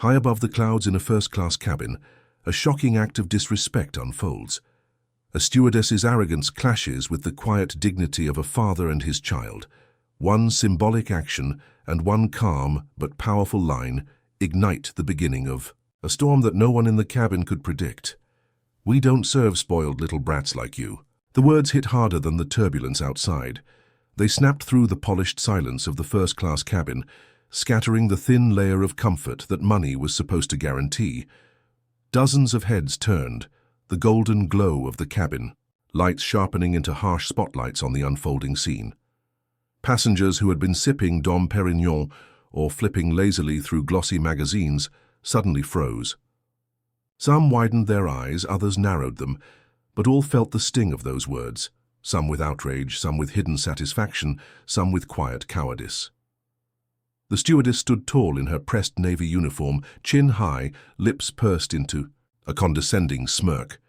High above the clouds in a first-class cabin, a shocking act of disrespect unfolds. A stewardess's arrogance clashes with the quiet dignity of a father and his child. One symbolic action and one calm but powerful line ignite the beginning of a storm that no one in the cabin could predict. "We don't serve spoiled little brats like you." The words hit harder than the turbulence outside. They snapped through the polished silence of the first-class cabin, scattering the thin layer of comfort that money was supposed to guarantee. Dozens of heads turned, the golden glow of the cabin, lights sharpening into harsh spotlights on the unfolding scene. Passengers who had been sipping Dom Perignon or flipping lazily through glossy magazines suddenly froze. Some widened their eyes, others narrowed them, but all felt the sting of those words, some with outrage, some with hidden satisfaction, some with quiet cowardice. The stewardess stood tall in her pressed navy uniform, chin high, lips pursed into a condescending smirk.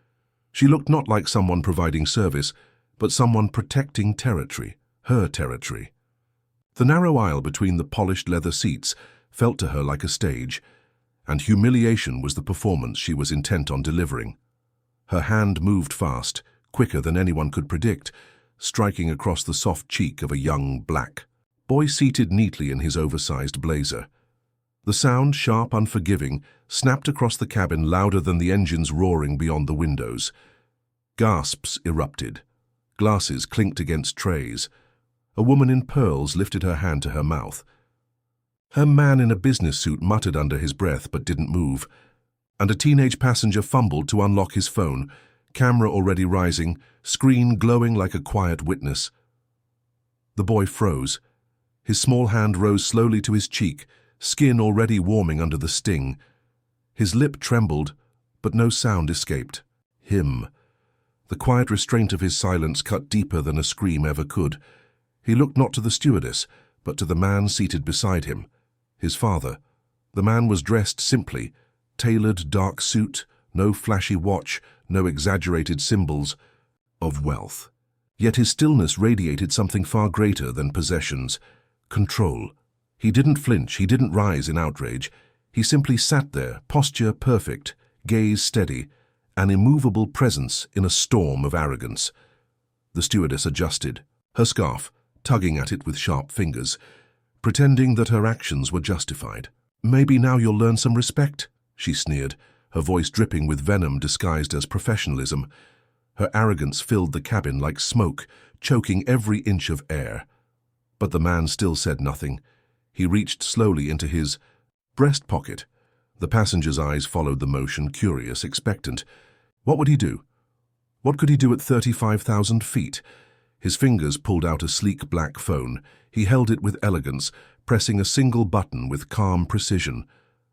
She looked not like someone providing service, but someone protecting territory, her territory. The narrow aisle between the polished leather seats felt to her like a stage, and humiliation was the performance she was intent on delivering. Her hand moved fast, quicker than anyone could predict, striking across the soft cheek of a young black boy seated neatly in his oversized blazer. The sound, sharp, unforgiving, snapped across the cabin louder than the engines roaring beyond the windows. Gasps erupted. Glasses clinked against trays. A woman in pearls lifted her hand to her mouth. Her man in a business suit muttered under his breath but didn't move, and a teenage passenger fumbled to unlock his phone, camera already rising, screen glowing like a quiet witness. The boy froze. His small hand rose slowly to his cheek, skin already warming under the sting. His lip trembled, but no sound escaped. Him. The quiet restraint of his silence cut deeper than a scream ever could. He looked not to the stewardess, but to the man seated beside him, his father. The man was dressed simply, tailored dark suit, no flashy watch, no exaggerated symbols of wealth. Yet his stillness radiated something far greater than possessions. Control. He didn't flinch, he didn't rise in outrage. He simply sat there, posture perfect, gaze steady, an immovable presence in a storm of arrogance. The stewardess adjusted, her scarf, tugging at it with sharp fingers, pretending that her actions were justified. "Maybe now you'll learn some respect," she sneered, her voice dripping with venom disguised as professionalism. Her arrogance filled the cabin like smoke, choking every inch of air. But the man still said nothing. He reached slowly into his breast pocket. The passenger's eyes followed the motion, curious, expectant. What would he do? What could he do at 35,000 feet? His fingers pulled out a sleek black phone. He held it with elegance, pressing a single button with calm precision.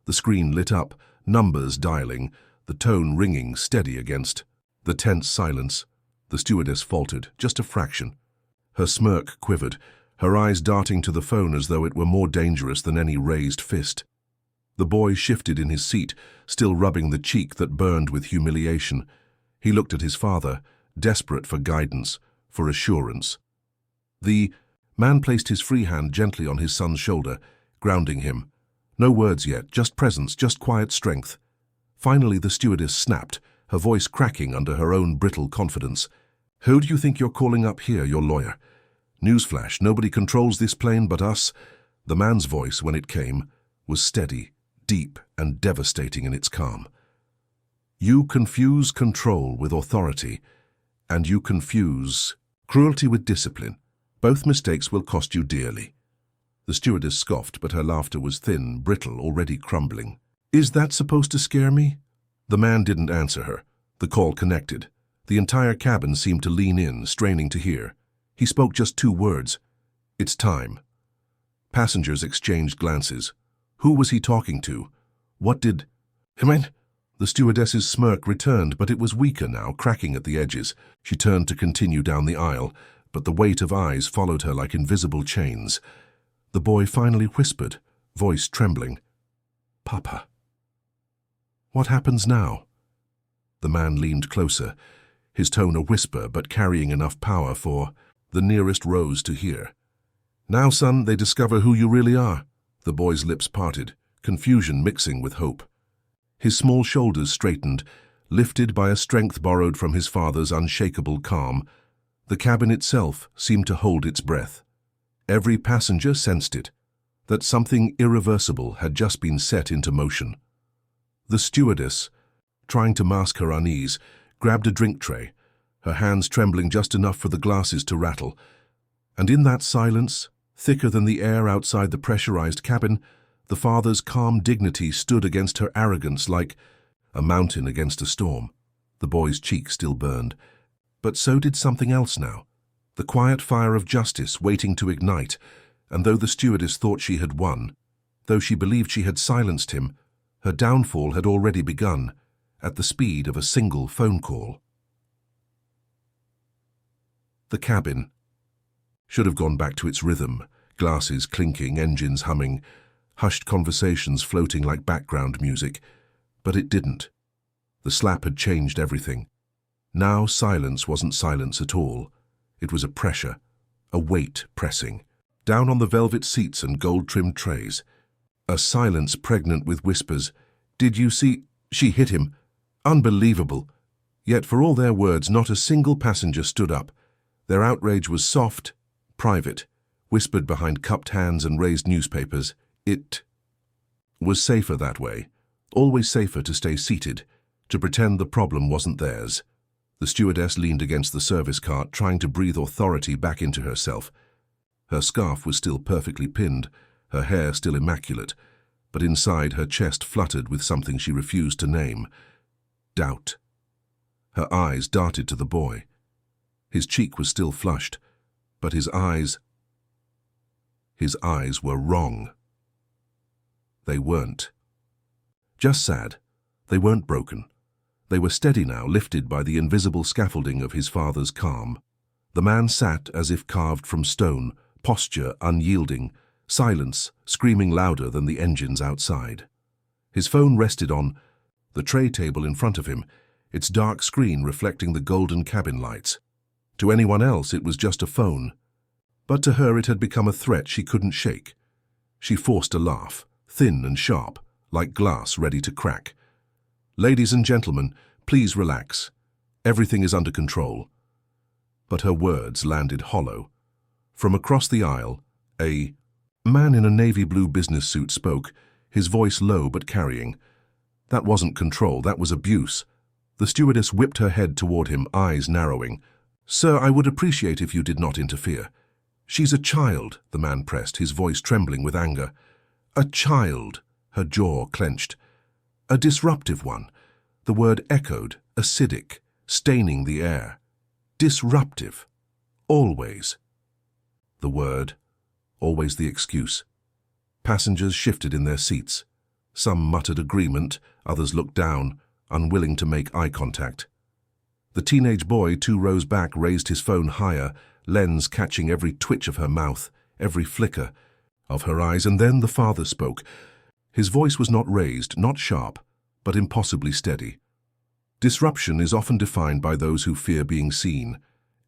The screen lit up, numbers dialing, the tone ringing steady against the tense silence. The stewardess faltered, just a fraction. Her smirk quivered, her eyes darting to the phone as though it were more dangerous than any raised fist. The boy shifted in his seat, still rubbing the cheek that burned with humiliation. He looked at his father, desperate for guidance, for assurance. The man placed his free hand gently on his son's shoulder, grounding him. No words yet, just presence, just quiet strength. Finally the stewardess snapped, her voice cracking under her own brittle confidence. "Who do you think you're calling up here, your lawyer? Newsflash, nobody controls this plane but us." The man's voice, when it came, was steady, deep, and devastating in its calm. "You confuse control with authority, and you confuse cruelty with discipline. Both mistakes will cost you dearly." The stewardess scoffed, but her laughter was thin, brittle, already crumbling. "Is that supposed to scare me?" The man didn't answer her. The call connected. The entire cabin seemed to lean in, straining to hear. He spoke just 2 words. "It's time." Passengers exchanged glances. Who was he talking to? What did... The stewardess's smirk returned, but it was weaker now, cracking at the edges. She turned to continue down the aisle, but the weight of eyes followed her like invisible chains. The boy finally whispered, voice trembling, "Papa." "What happens now?" The man leaned closer, his tone a whisper but carrying enough power for the nearest rose to hear. "Now, son, they discover who you really are." The boy's lips parted, confusion mixing with hope. His small shoulders straightened, lifted by a strength borrowed from his father's unshakable calm. The cabin itself seemed to hold its breath. Every passenger sensed it, that something irreversible had just been set into motion. The stewardess, trying to mask her unease, grabbed a drink tray, her hands trembling just enough for the glasses to rattle. And in that silence, thicker than the air outside the pressurized cabin, the father's calm dignity stood against her arrogance like a mountain against a storm. The boy's cheek still burned. But so did something else now. The quiet fire of justice waiting to ignite, and though the stewardess thought she had won, though she believed she had silenced him, her downfall had already begun, at the speed of a single phone call. The cabin should have gone back to its rhythm, glasses clinking, engines humming, hushed conversations floating like background music, but it didn't. The slap had changed everything. Now silence wasn't silence at all. It was a pressure, a weight pressing, down on the velvet seats and gold-trimmed trays. A silence pregnant with whispers. "Did you see? She hit him. Unbelievable." Yet for all their words, not a single passenger stood up. Their outrage was soft, private, whispered behind cupped hands and raised newspapers. It was safer that way. Always safer to stay seated, to pretend the problem wasn't theirs. The stewardess leaned against the service cart, trying to breathe authority back into herself. Her scarf was still perfectly pinned, her hair still immaculate, but inside her chest fluttered with something she refused to name. Doubt. Her eyes darted to the boy. His cheek was still flushed, but his eyes were wrong. They weren't just sad. They weren't broken. They were steady now, lifted by the invisible scaffolding of his father's calm. The man sat as if carved from stone, posture unyielding, silence screaming louder than the engines outside. His phone rested on the tray table in front of him, its dark screen reflecting the golden cabin lights. To anyone else it was just a phone, but to her it had become a threat she couldn't shake. She forced a laugh, thin and sharp, like glass ready to crack. "Ladies and gentlemen, please relax. Everything is under control." But her words landed hollow. From across the aisle, a man in a navy blue business suit spoke, his voice low but carrying. That wasn't control, that was abuse. The stewardess whipped her head toward him, eyes narrowing. "Sir, I would appreciate if you did not interfere." "She's a child," the man pressed, his voice trembling with anger. "A child," her jaw clenched. "A disruptive one." The word echoed, acidic, staining the air. Disruptive. Always. The word, always the excuse. Passengers shifted in their seats. Some muttered agreement, others looked down, unwilling to make eye contact. The teenage boy 2 rows back raised his phone higher, lens catching every twitch of her mouth, every flicker of her eyes, and then the father spoke. His voice was not raised, not sharp, but impossibly steady. Disruption is often defined by those who fear being seen.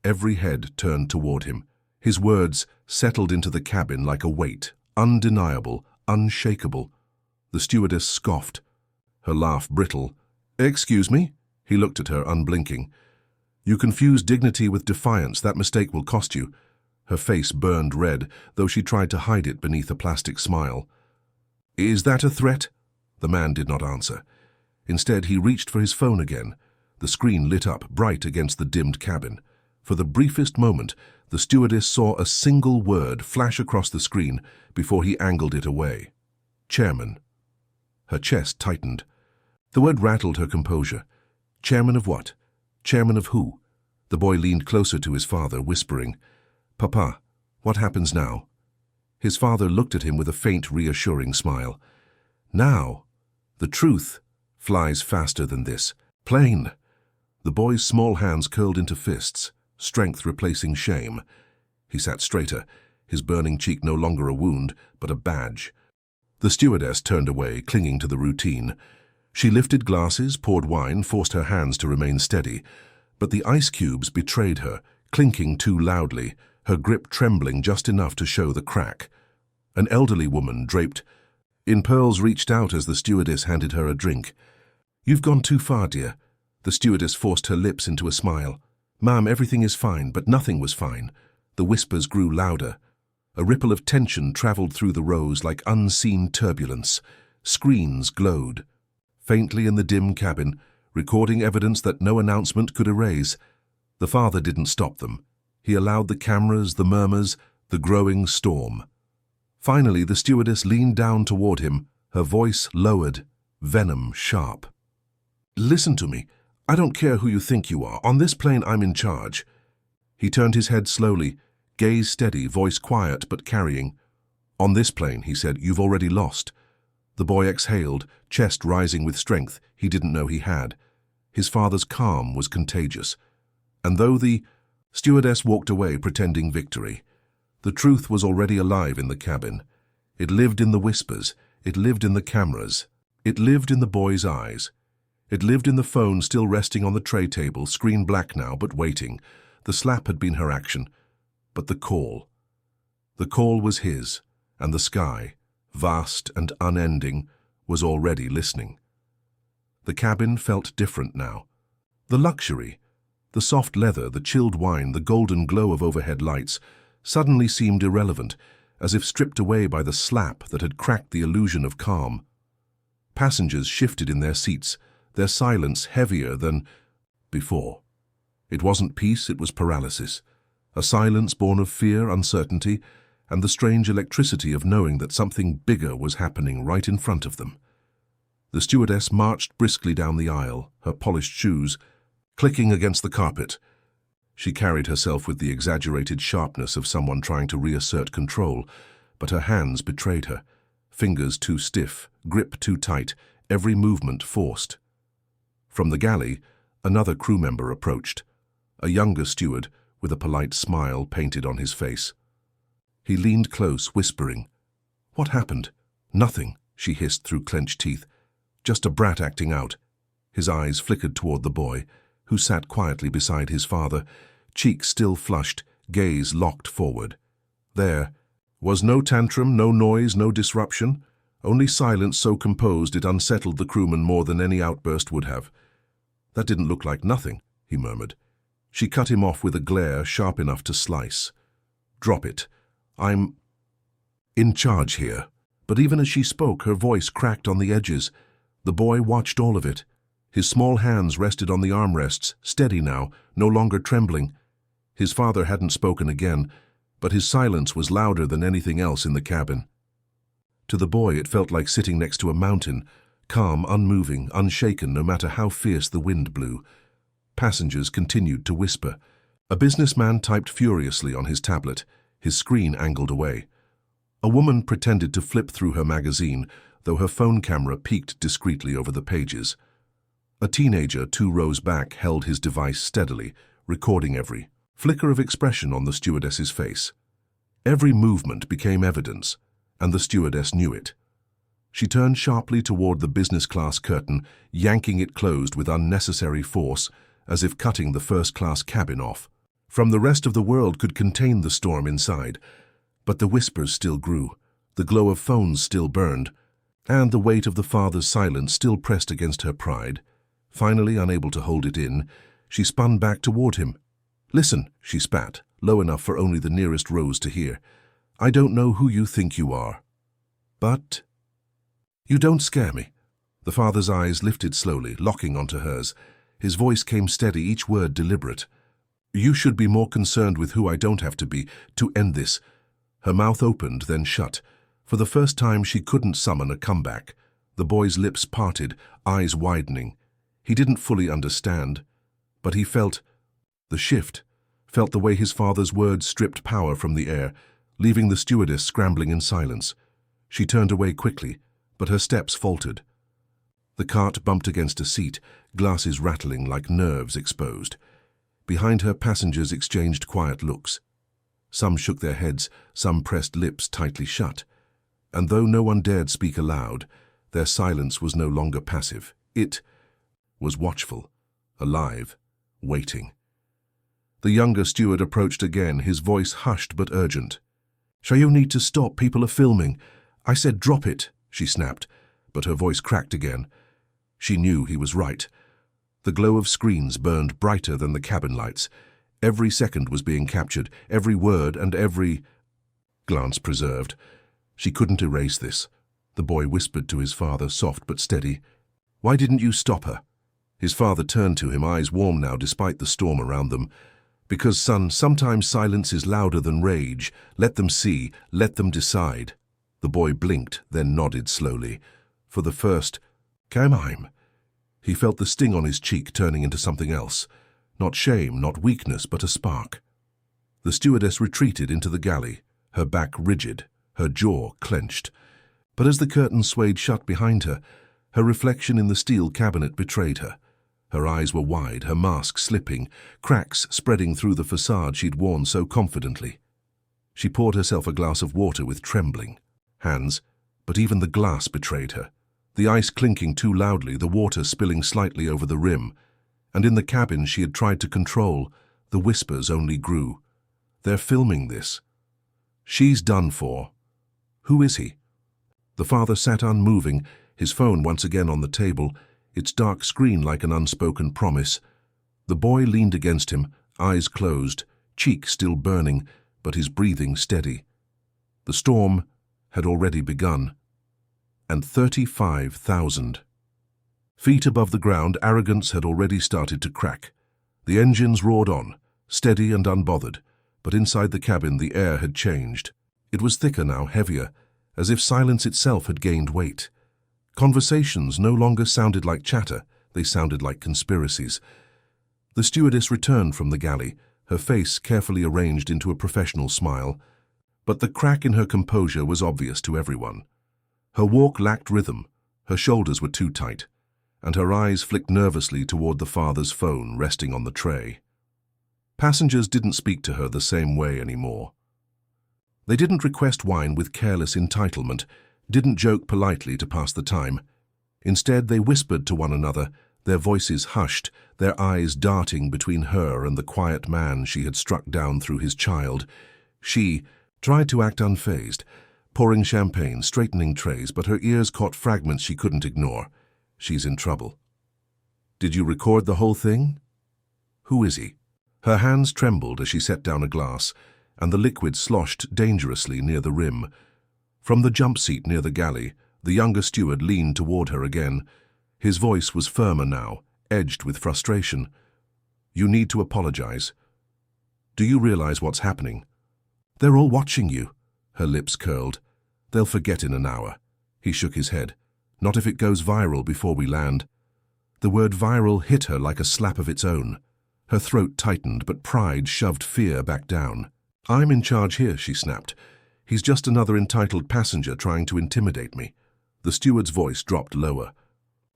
Every head turned toward him. His words settled into the cabin like a weight, undeniable, unshakable. The stewardess scoffed, her laugh brittle. "Excuse me?" He looked at her, unblinking. "You confuse dignity with defiance. That mistake will cost you." Her face burned red, though she tried to hide it beneath a plastic smile. "Is that a threat?" The man did not answer. Instead, he reached for his phone again. The screen lit up, bright against the dimmed cabin. For the briefest moment, the stewardess saw a single word flash across the screen before he angled it away. Chairman. Her chest tightened. The word rattled her composure. Chairman of what? Chairman of who? The boy leaned closer to his father, whispering, "Papa, what happens now?" His father looked at him with a faint, reassuring smile. "Now, the truth flies faster than this. Plain." The boy's small hands curled into fists, strength replacing shame. He sat straighter, his burning cheek no longer a wound, but a badge. The stewardess turned away, clinging to the routine. She lifted glasses, poured wine, forced her hands to remain steady. But the ice cubes betrayed her, clinking too loudly, her grip trembling just enough to show the crack. An elderly woman draped Pearls reached out as the stewardess handed her a drink. "You've gone too far, dear." The stewardess forced her lips into a smile. "Ma'am, everything is fine," but nothing was fine. The whispers grew louder. A ripple of tension traveled through the rows like unseen turbulence. Screens glowed faintly in the dim cabin, recording evidence that no announcement could erase. The father didn't stop them. He allowed the cameras, the murmurs, the growing storm. Finally, the stewardess leaned down toward him, her voice lowered, venom sharp. "Listen to me. I don't care who you think you are. On this plane, I'm in charge." He turned his head slowly, gaze steady, voice quiet but carrying. "On this plane," he said, "you've already lost." The boy exhaled, chest rising with strength he didn't know he had. His father's calm was contagious. And though the stewardess walked away pretending victory, the truth was already alive in the cabin. It lived in the whispers. It lived in the cameras. It lived in the boy's eyes. It lived in the phone still resting on the tray table, screen black now, but waiting. The slap had been her action. But the call. The call was his, and the sky, vast and unending, was already listening. The cabin felt different now. The luxury, the soft leather, the chilled wine, the golden glow of overhead lights, suddenly seemed irrelevant, as if stripped away by the slap that had cracked the illusion of calm. Passengers shifted in their seats, their silence heavier than before. It wasn't peace, it was paralysis. A silence born of fear, uncertainty, and the strange electricity of knowing that something bigger was happening right in front of them. The stewardess marched briskly down the aisle, her polished shoes clicking against the carpet. She carried herself with the exaggerated sharpness of someone trying to reassert control, but her hands betrayed her. Fingers too stiff, grip too tight, every movement forced. From the galley, another crew member approached, a younger steward with a polite smile painted on his face. He leaned close, whispering. "What happened?" "Nothing," she hissed through clenched teeth. "Just a brat acting out." His eyes flickered toward the boy, who sat quietly beside his father, cheeks still flushed, gaze locked forward. There was no tantrum, no noise, no disruption, only silence so composed it unsettled the crewman more than any outburst would have. "That didn't look like nothing," he murmured. She cut him off with a glare sharp enough to slice. "Drop it. I'm in charge here." But even as she spoke, her voice cracked on the edges. The boy watched all of it. His small hands rested on the armrests, steady now, no longer trembling. His father hadn't spoken again, but his silence was louder than anything else in the cabin. To the boy, it felt like sitting next to a mountain, calm, unmoving, unshaken no matter how fierce the wind blew. Passengers continued to whisper. A businessman typed furiously on his tablet, his screen angled away. A woman pretended to flip through her magazine, though her phone camera peeked discreetly over the pages. A teenager 2 rows back held his device steadily, recording every flicker of expression on the stewardess's face. Every movement became evidence, and the stewardess knew it. She turned sharply toward the business-class curtain, yanking it closed with unnecessary force, as if cutting the first-class cabin off. From the rest of the world could contain the storm inside, but the whispers still grew, the glow of phones still burned, and the weight of the father's silence still pressed against her pride. Finally, unable to hold it in, she spun back toward him. "Listen," she spat, low enough for only the nearest rows to hear. "I don't know who you think you are, but you don't scare me." The father's eyes lifted slowly, locking onto hers. His voice came steady, each word deliberate. "You should be more concerned with who I don't have to be to end this." Her mouth opened, then shut. For the first time, she couldn't summon a comeback. The boy's lips parted, eyes widening. He didn't fully understand, but he felt the shift, felt the way his father's words stripped power from the air, leaving the stewardess scrambling in silence. She turned away quickly, but her steps faltered. The cart bumped against a seat, glasses rattling like nerves exposed. Behind her, passengers exchanged quiet looks. Some shook their heads, some pressed lips tightly shut. And though no one dared speak aloud, their silence was no longer passive. It was watchful, alive, waiting. The younger steward approached again, his voice hushed but urgent. "Shall you need to stop? People are filming." "I said drop it," she snapped, but her voice cracked again. She knew he was right. The glow of screens burned brighter than the cabin lights. Every second was being captured, every word and every glance preserved. She couldn't erase this. The boy whispered to his father, soft but steady. "Why didn't you stop her?" His father turned to him, eyes warm now despite the storm around them. "Because, son, sometimes silence is louder than rage. Let them see, let them decide." The boy blinked, then nodded slowly. For the first time, he felt the sting on his cheek turning into something else. Not shame, not weakness, but a spark. The stewardess retreated into the galley, her back rigid, her jaw clenched. But as the curtain swayed shut behind her, her reflection in the steel cabinet betrayed her. Her eyes were wide, her mask slipping, cracks spreading through the facade she'd worn so confidently. She poured herself a glass of water with trembling hands, but even the glass betrayed her. The ice clinking too loudly, the water spilling slightly over the rim. And in the cabin she had tried to control, the whispers only grew. "They're filming this. She's done for. Who is he?" The father sat unmoving, his phone once again on the table, its dark screen like an unspoken promise. The boy leaned against him, eyes closed, cheek still burning, but his breathing steady. The storm had already begun. And 35,000. Feet above the ground, arrogance had already started to crack. The engines roared on, steady and unbothered, but inside the cabin the air had changed. It was thicker now, heavier, as if silence itself had gained weight. Conversations no longer sounded like chatter, they sounded like conspiracies. The stewardess returned from the galley, her face carefully arranged into a professional smile. But the crack in her composure was obvious to everyone. Her walk lacked rhythm, her shoulders were too tight, and her eyes flicked nervously toward the father's phone resting on the tray. Passengers didn't speak to her the same way anymore. They didn't request wine with careless entitlement, didn't joke politely to pass the time. Instead, they whispered to one another, their voices hushed, their eyes darting between her and the quiet man she had struck down through his child. She tried to act unfazed, pouring champagne, straightening trays, but her ears caught fragments she couldn't ignore. "She's in trouble." "Did you record the whole thing?" "Who is he?" Her hands trembled as she set down a glass, and the liquid sloshed dangerously near the rim. From the jump seat near the galley, the younger steward leaned toward her again. His voice was firmer now, edged with frustration. "You need to apologize. Do you realize what's happening?" "They're all watching you." Her lips curled. "They'll forget in an hour." He shook his head. "Not if it goes viral before we land." The word viral hit her like a slap of its own. Her throat tightened, but pride shoved fear back down. "I'm in charge here," she snapped. "He's just another entitled passenger trying to intimidate me." The steward's voice dropped lower.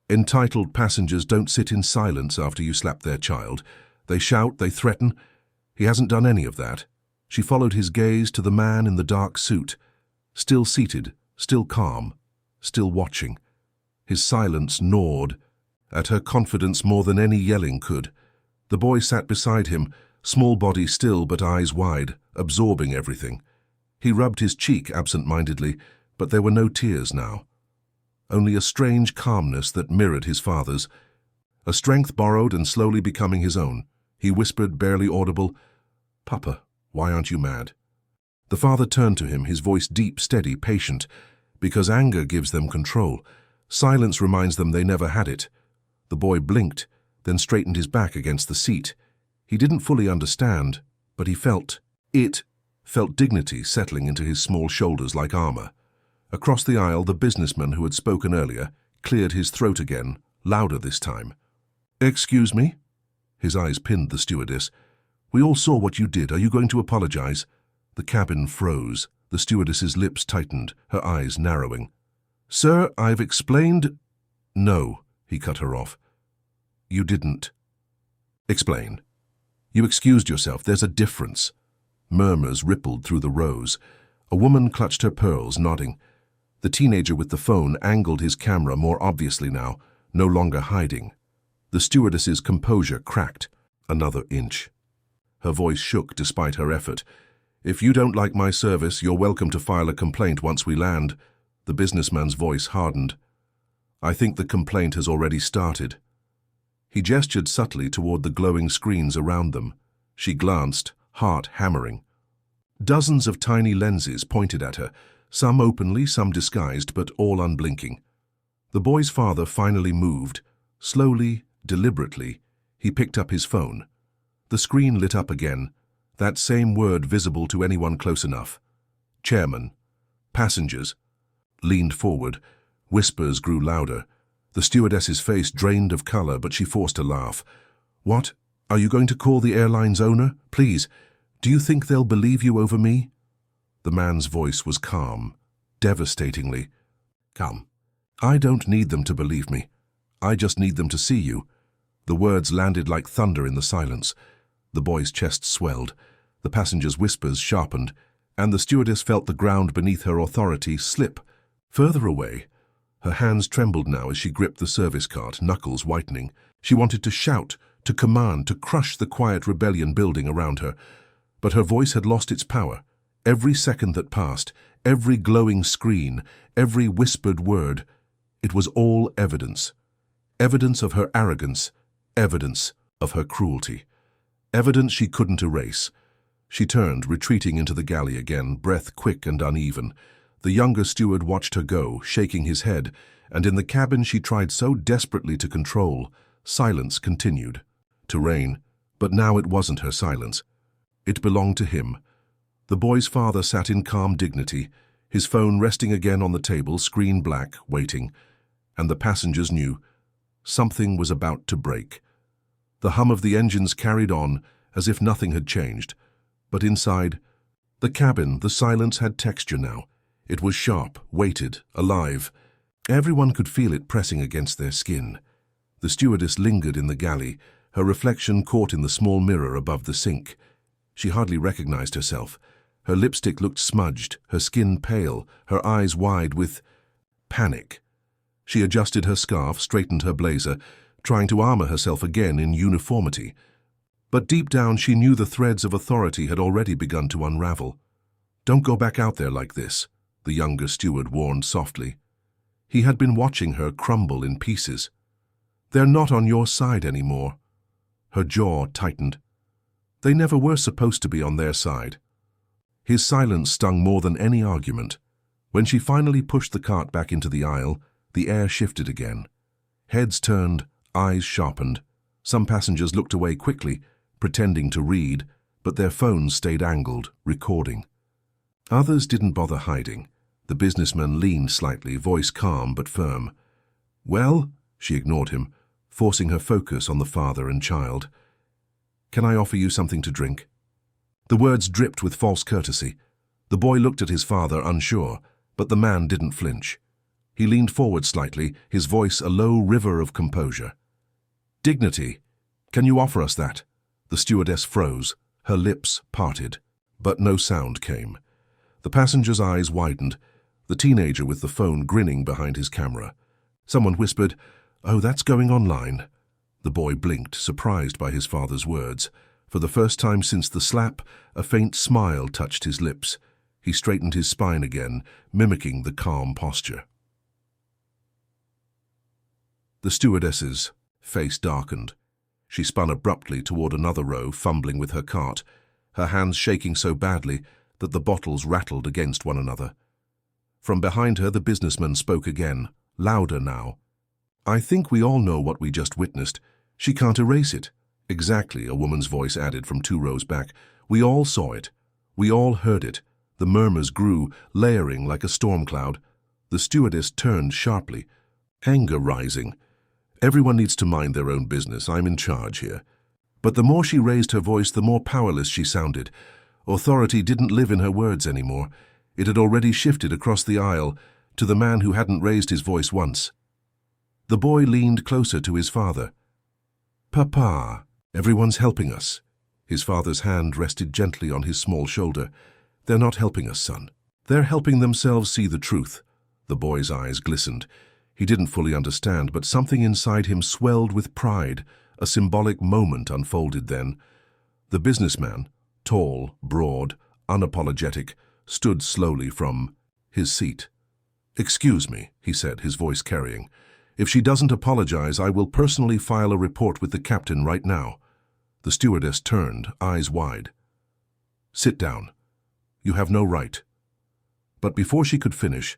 "Entitled passengers don't sit in silence after you slap their child. They shout, they threaten. He hasn't done any of that." She followed his gaze to the man in the dark suit, still seated, still calm, still watching. His silence gnawed at her confidence more than any yelling could. The boy sat beside him, small body still but eyes wide, absorbing everything. He rubbed his cheek absent-mindedly, but there were no tears now. Only a strange calmness that mirrored his father's, a strength borrowed and slowly becoming his own. He whispered, barely audible, "Papa, why aren't you mad?" The father turned to him, his voice deep, steady, patient, because anger gives them control. Silence reminds them they never had it. The boy blinked, then straightened his back against the seat. He didn't fully understand, but he felt dignity settling into his small shoulders like armor. Across the aisle, the businessman who had spoken earlier cleared his throat again, louder this time. "Excuse me?" His eyes pinned the stewardess. "We all saw what you did. Are you going to apologize?" The cabin froze. The stewardess's lips tightened, her eyes narrowing. "Sir, I've explained—" "No," he cut her off. "You didn't. Explain. You excused yourself. There's a difference." Murmurs rippled through the rows. A woman clutched her pearls, nodding. The teenager with the phone angled his camera more obviously now, no longer hiding. The stewardess's composure cracked. Another inch. Her voice shook despite her effort. "If you don't like my service, you're welcome to file a complaint once we land." The businessman's voice hardened. "I think the complaint has already started." He gestured subtly toward the glowing screens around them. She glanced, heart hammering. Dozens of tiny lenses pointed at her, some openly, some disguised, but all unblinking. The boy's father finally moved. Slowly, deliberately, he picked up his phone. The screen lit up again, that same word visible to anyone close enough. Chairman. Passengers. Leaned forward. Whispers grew louder. The stewardess's face drained of color, but she forced a laugh. "What? Are you going to call the airline's owner? Please. Do you think they'll believe you over me?" The man's voice was calm, devastatingly. "Come. I don't need them to believe me. I just need them to see you." The words landed like thunder in the silence. The boy's chest swelled. The passenger's whispers sharpened, and the stewardess felt the ground beneath her authority slip. Further away, her hands trembled now as she gripped the service cart, knuckles whitening. She wanted to shout, to command, to crush the quiet rebellion building around her. But her voice had lost its power. Every second that passed, every glowing screen, every whispered word, it was all evidence. Evidence of her arrogance, evidence of her cruelty. Evidence she couldn't erase. She turned, retreating into the galley again, breath quick and uneven. The younger steward watched her go, shaking his head, and in the cabin she tried so desperately to control, silence continued to reign. But now it wasn't her silence. It belonged to him. The boy's father sat in calm dignity, his phone resting again on the table, screen black, waiting. And the passengers knew something was about to break. The hum of the engines carried on, as if nothing had changed. But inside the cabin, the silence had texture now. It was sharp, weighted, alive. Everyone could feel it pressing against their skin. The stewardess lingered in the galley, her reflection caught in the small mirror above the sink. She hardly recognized herself. Her lipstick looked smudged, her skin pale, her eyes wide with panic. She adjusted her scarf, straightened her blazer, trying to armor herself again in uniformity. But deep down she knew the threads of authority had already begun to unravel. "Don't go back out there like this," the younger steward warned softly. He had been watching her crumble in pieces. "They're not on your side anymore." Her jaw tightened. They never were supposed to be on their side. His silence stung more than any argument. When she finally pushed the cart back into the aisle, the air shifted again. Heads turned, eyes sharpened. Some passengers looked away quickly, pretending to read, but their phones stayed angled, recording. Others didn't bother hiding. The businessman leaned slightly, voice calm but firm. "Well," she ignored him, forcing her focus on the father and child. "Can I offer you something to drink?" The words dripped with false courtesy. The boy looked at his father, unsure, but the man didn't flinch. He leaned forward slightly, his voice a low river of composure. "Dignity. Can you offer us that?" The stewardess froze, her lips parted, but no sound came. The passenger's eyes widened, the teenager with the phone grinning behind his camera. Someone whispered, "Oh, that's going online." The boy blinked, surprised by his father's words. For the first time since the slap, a faint smile touched his lips. He straightened his spine again, mimicking the calm posture. The stewardess's face darkened. She spun abruptly toward another row, fumbling with her cart, her hands shaking so badly that the bottles rattled against one another. From behind her, the businessman spoke again, louder now. "I think we all know what we just witnessed. She can't erase it." "Exactly," a woman's voice added from 2 rows back. "We all saw it. We all heard it." The murmurs grew, layering like a storm cloud. The stewardess turned sharply, anger rising. "Everyone needs to mind their own business. I'm in charge here." But the more she raised her voice, the more powerless she sounded. Authority didn't live in her words anymore. It had already shifted across the aisle to the man who hadn't raised his voice once. The boy leaned closer to his father. "Papa, everyone's helping us." His father's hand rested gently on his small shoulder. "They're not helping us, son. They're helping themselves see the truth." The boy's eyes glistened. He didn't fully understand, but something inside him swelled with pride. A symbolic moment unfolded then. The businessman, tall, broad, unapologetic, stood slowly from his seat. "Excuse me," he said, his voice carrying. "If she doesn't apologize, I will personally file a report with the captain right now." The stewardess turned, eyes wide. "Sit down. You have no right." But before she could finish,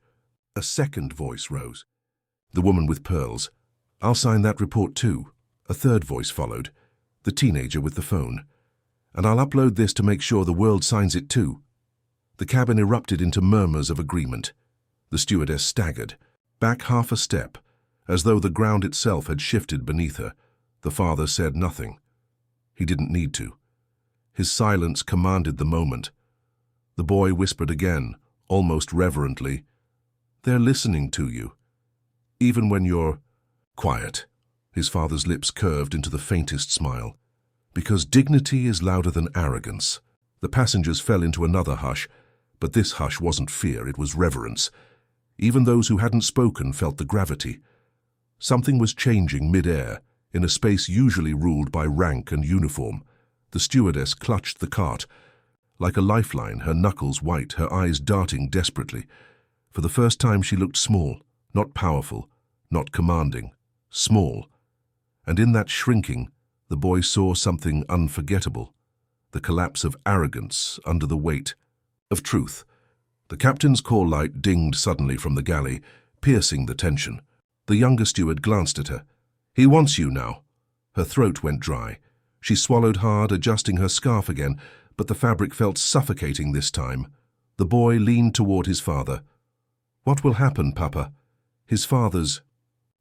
a second voice rose. The woman with pearls. "I'll sign that report too." A third voice followed, the teenager with the phone. "And I'll upload this to make sure the world signs it too." The cabin erupted into murmurs of agreement. The stewardess staggered, back half a step, as though the ground itself had shifted beneath her. The father said nothing. He didn't need to. His silence commanded the moment. The boy whispered again, almost reverently, "They're listening to you. Even when you're quiet." His father's lips curved into the faintest smile. "Because dignity is louder than arrogance." The passengers fell into another hush, but this hush wasn't fear, it was reverence. Even those who hadn't spoken felt the gravity. Something was changing mid-air, in a space usually ruled by rank and uniform. The stewardess clutched the cart. Like a lifeline, her knuckles white, her eyes darting desperately. For the first time she looked small, not powerful, not commanding. Small. And in that shrinking, the boy saw something unforgettable. The collapse of arrogance under the weight of truth. The captain's call light dinged suddenly from the galley, piercing the tension. The younger steward glanced at her. "He wants you now." Her throat went dry. She swallowed hard, adjusting her scarf again, but the fabric felt suffocating this time. The boy leaned toward his father. "What will happen, Papa?" His father's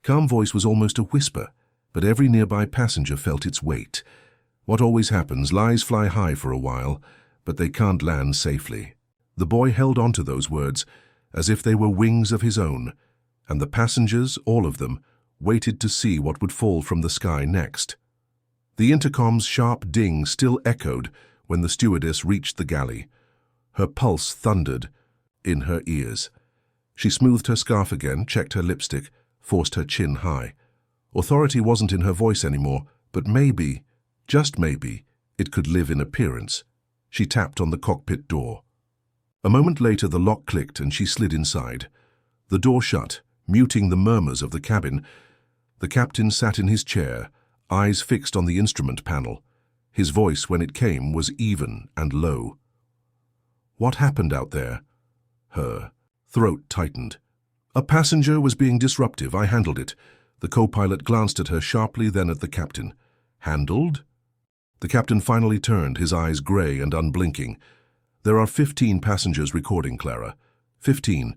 calm voice was almost a whisper, but every nearby passenger felt its weight. What always happens, lies fly high for a while, but they can't land safely. The boy held on to those words as if they were wings of his own, and the passengers, all of them, waited to see what would fall from the sky next. The intercom's sharp ding still echoed when the stewardess reached the galley. Her pulse thundered in her ears. She smoothed her scarf again, checked her lipstick, forced her chin high. Authority wasn't in her voice anymore, but maybe, just maybe, it could live in appearance. She tapped on the cockpit door. A moment later the lock clicked and she slid inside. The door shut, muting the murmurs of the cabin. The captain sat in his chair, eyes fixed on the instrument panel. His voice, when it came, was even and low. "What happened out there?" Her throat tightened. "A passenger was being disruptive. I handled it." The co-pilot glanced at her sharply, then at the captain. "Handled?" The captain finally turned, his eyes gray and unblinking. "There are 15 passengers recording, Clara. 15.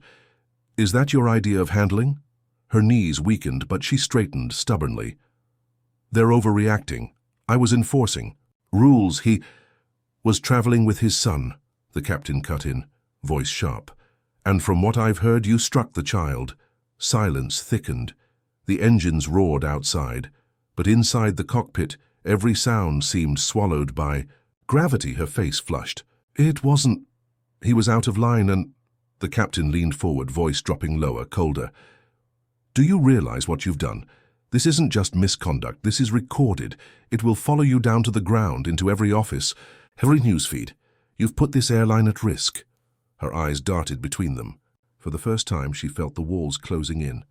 Is that your idea of handling?" Her knees weakened, but she straightened stubbornly. "They're overreacting. I was enforcing rules. He was traveling with his son," the captain cut in, voice sharp. "And from what I've heard, you struck the child." Silence thickened. The engines roared outside, but inside the cockpit, every sound seemed swallowed by gravity. Her face flushed. "It wasn't." He was out of line and... The captain leaned forward, voice dropping lower, colder. "Do you realize what you've done? This isn't just misconduct, this is recorded. It will follow you down to the ground, into every office, every newsfeed. You've put this airline at risk." Her eyes darted between them. For the first time she felt the walls closing in.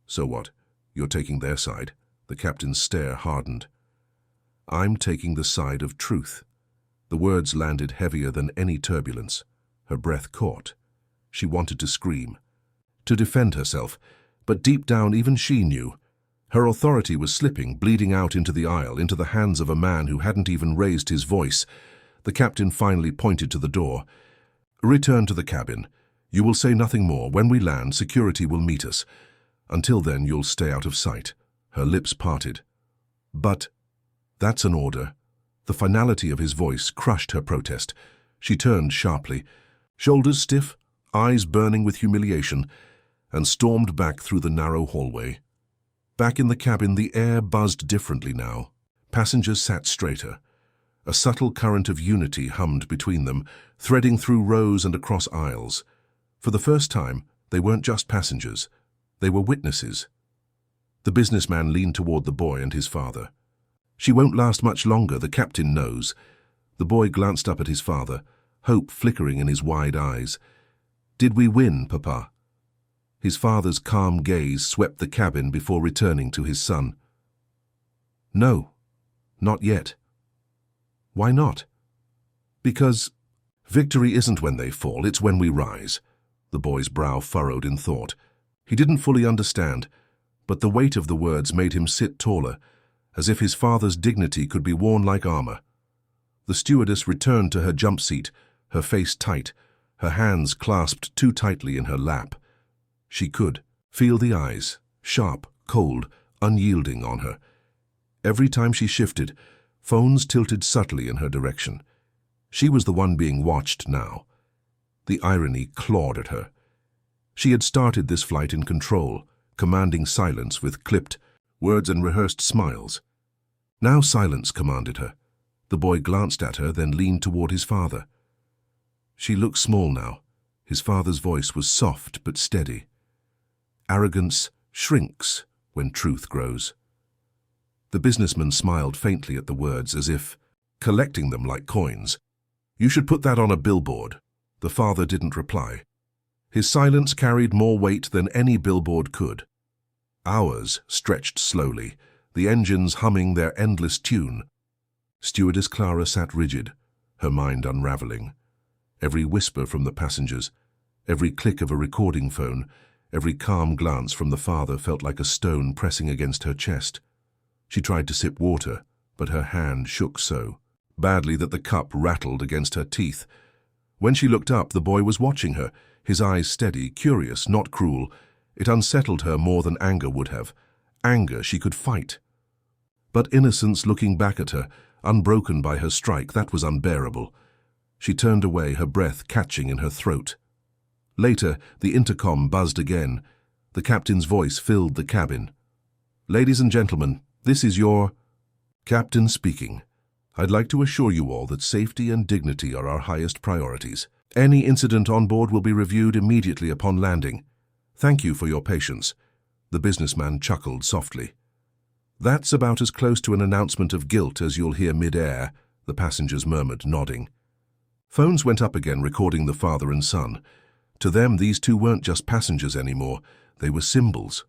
"So what? You're taking their side?" The captain's stare hardened. "I'm taking the side of truth." The words landed heavier than any turbulence. Her breath caught. She wanted to scream, to defend herself, but deep down even she knew. Her authority was slipping, bleeding out into the aisle, into the hands of a man who hadn't even raised his voice. The captain finally pointed to the door. "Return to the cabin. You will say nothing more. When we land, security will meet us. Until then, you'll stay out of sight." Her lips parted. "But that's an order." The finality of his voice crushed her protest. She turned sharply, shoulders stiff, eyes burning with humiliation, and stormed back through the narrow hallway. Back in the cabin, the air buzzed differently now. Passengers sat straighter. A subtle current of unity hummed between them, threading through rows and across aisles. For the first time, they weren't just passengers. They were witnesses. The businessman leaned toward the boy and his father. "She won't last much longer, the captain knows." The boy glanced up at his father, hope flickering in his wide eyes. "Did we win, Papa?" His father's calm gaze swept the cabin before returning to his son. "No, not yet." "Why not?" "Because victory isn't when they fall, it's when we rise." The boy's brow furrowed in thought. He didn't fully understand, but the weight of the words made him sit taller, as if his father's dignity could be worn like armor. The stewardess returned to her jump seat, her face tight, her hands clasped too tightly in her lap. She could feel the eyes, sharp, cold, unyielding on her. Every time she shifted, phones tilted subtly in her direction. She was the one being watched now. The irony clawed at her. She had started this flight in control, commanding silence with clipped words and rehearsed smiles. Now silence commanded her. The boy glanced at her, then leaned toward his father. She looked small now. His father's voice was soft but steady. Arrogance shrinks when truth grows. The businessman smiled faintly at the words, as if collecting them like coins. "You should put that on a billboard." The father didn't reply. His silence carried more weight than any billboard could. Hours stretched slowly, the engines humming their endless tune. Stewardess Clara sat rigid, her mind unraveling. Every whisper from the passengers, every click of a recording phone, every calm glance from the father felt like a stone pressing against her chest. She tried to sip water, but her hand shook so badly that the cup rattled against her teeth. When she looked up, the boy was watching her, his eyes steady, curious, not cruel. It unsettled her more than anger would have. Anger she could fight. But innocence looking back at her, unbroken by her strike, that was unbearable. She turned away, her breath catching in her throat. Later, the intercom buzzed again. The captain's voice filled the cabin. "Ladies and gentlemen, this is your captain speaking. I'd like to assure you all that safety and dignity are our highest priorities. Any incident on board will be reviewed immediately upon landing. Thank you for your patience." The businessman chuckled softly. "That's about as close to an announcement of guilt as you'll hear mid-air," the passengers murmured, nodding. Phones went up again, recording the father and son. To them, these two weren't just passengers anymore. They were symbols.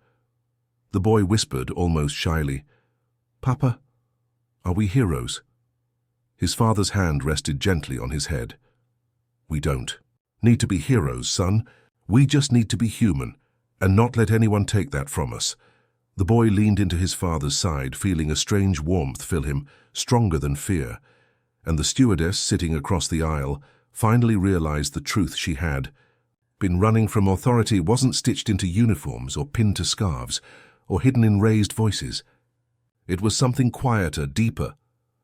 The boy whispered, almost shyly, "Papa, are we heroes?" His father's hand rested gently on his head. "We don't need to be heroes, son. We just need to be human, and not let anyone take that from us." The boy leaned into his father's side, feeling a strange warmth fill him, stronger than fear. And the stewardess, sitting across the aisle, finally realized the truth she had been running from. Authority wasn't stitched into uniforms or pinned to scarves or hidden in raised voices. It was something quieter, deeper,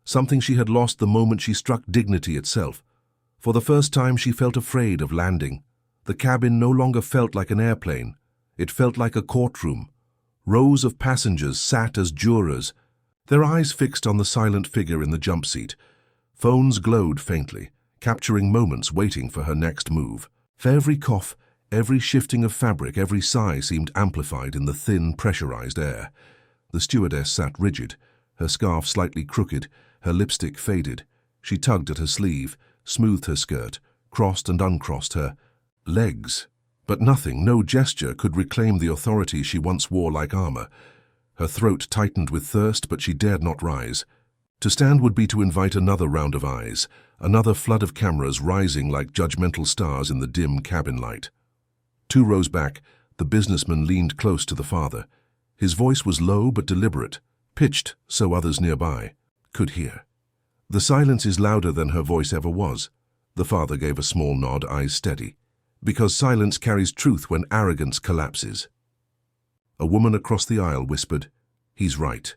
something she had lost the moment she struck dignity itself. For the first time, she felt afraid of landing. The cabin no longer felt like an airplane. It felt like a courtroom. Rows of passengers sat as jurors, their eyes fixed on the silent figure in the jump seat. Phones glowed faintly, capturing moments waiting for her next move. For every cough, every shifting of fabric, every sigh seemed amplified in the thin, pressurized air. The stewardess sat rigid, her scarf slightly crooked, her lipstick faded. She tugged at her sleeve, smoothed her skirt, crossed and uncrossed her legs. But nothing, no gesture, could reclaim the authority she once wore like armor. Her throat tightened with thirst, but she dared not rise. To stand would be to invite another round of eyes, another flood of cameras rising like judgmental stars in the dim cabin light. 2 rows back, the businessman leaned close to the father. His voice was low but deliberate, pitched so others nearby could hear. "The silence is louder than her voice ever was." The father gave a small nod, eyes steady. "Because silence carries truth when arrogance collapses." A woman across the aisle whispered, "He's right."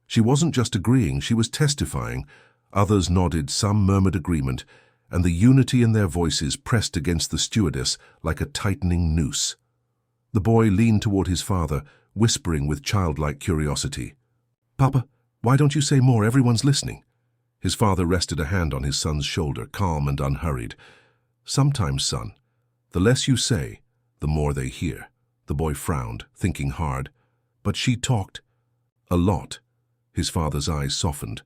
She wasn't just agreeing, she was testifying. Others nodded, some murmured agreement, and the unity in their voices pressed against the stewardess like a tightening noose. The boy leaned toward his father, whispering with childlike curiosity, "Papa, why don't you say more? Everyone's listening." His father rested a hand on his son's shoulder, calm and unhurried. "Sometimes, son, the less you say, the more they hear." The boy frowned, thinking hard. "But she talked a lot." His father's eyes softened.